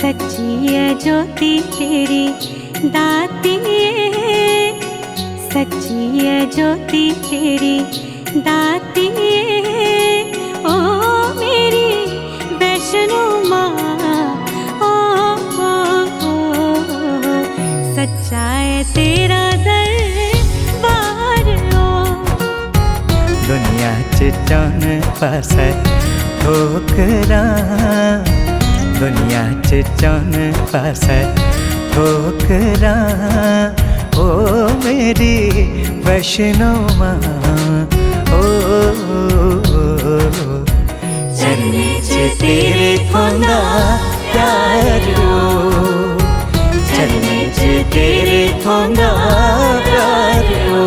सच्ची है ज्योति तेरी दाती, सच्ची है ज्योति तेरी दाती, ओ मेरी वैष्णो माँ, ओ, ओ, ओ, ओ, सच्चा है तेरा दरबार, ओ दुनिया च चौन पासे ठोकरा, दुनिया च चौन पासे ठोकरा, ओ मेरी वैष्णो माँ, ओ चरने च तेरे थोंदा प्यार, ओ चरने च तेरे थोंदा प्यार, ओ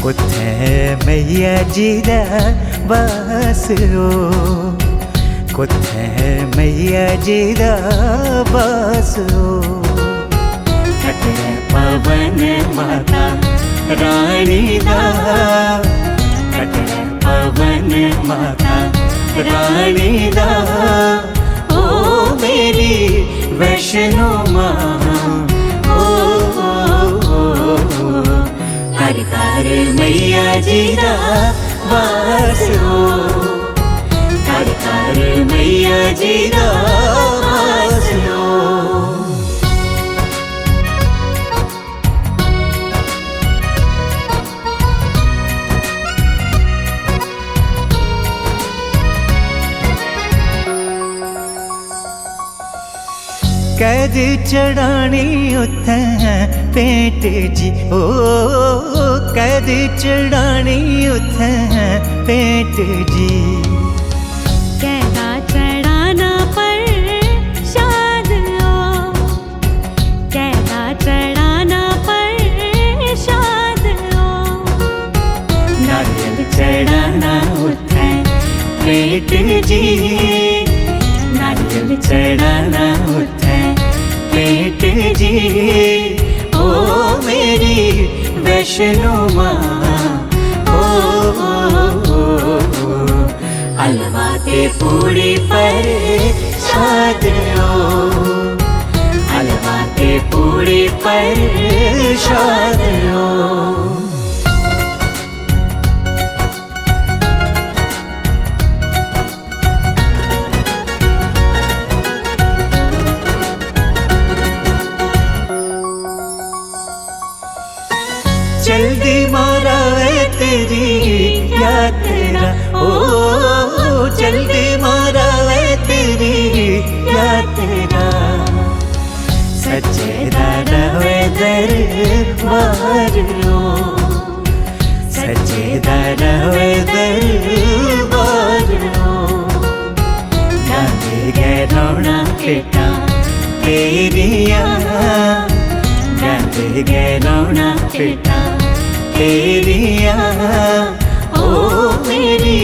कुत्थे मैया जी दा वास, ओ कुत्थे मैया जी दा वास, ओ कटे पवन माता रानी दा, कटे पवन माता रानी दा, ओ मेरी वैष्णो माँ, हर हर मैया जी दा वास, ओ हर हर मैया जी दा वास, ओ कैद चढ़ानी उत्थे पेट जी, ओ कैद चढ़ानी उत्थे पेट जी, कैदा चढ़ाना पर शाद, ओ कैदा चढ़ाना पर शाद, ओ नारियल चढ़ाना उत्थे पेट जी, नारियल चढ़ाना उत्थे पेट जी, ओ मेरी वैष्णो माँ, ओ हलवा ते पूड़ी पर शाद, ओ हलवा ते पूड़ी पर शाद, ओ जल्दी मारा है तेरी यात्रा, ओ जल्दी मारा है तेरी यात्रा, सच्चे दरवे दरबार, ओ सच्चे दरवे दरबार, ओ गांधी गैरोना केटा तेरिया, गांधी गैरोना केटा तेरिया, ओ मेरी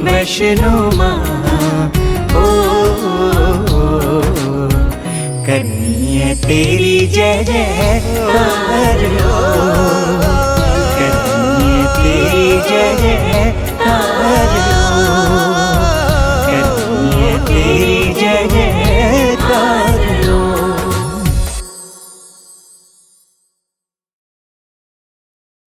वैष्णो माँ, ओ करनी है तेरी जय जयकार, ओ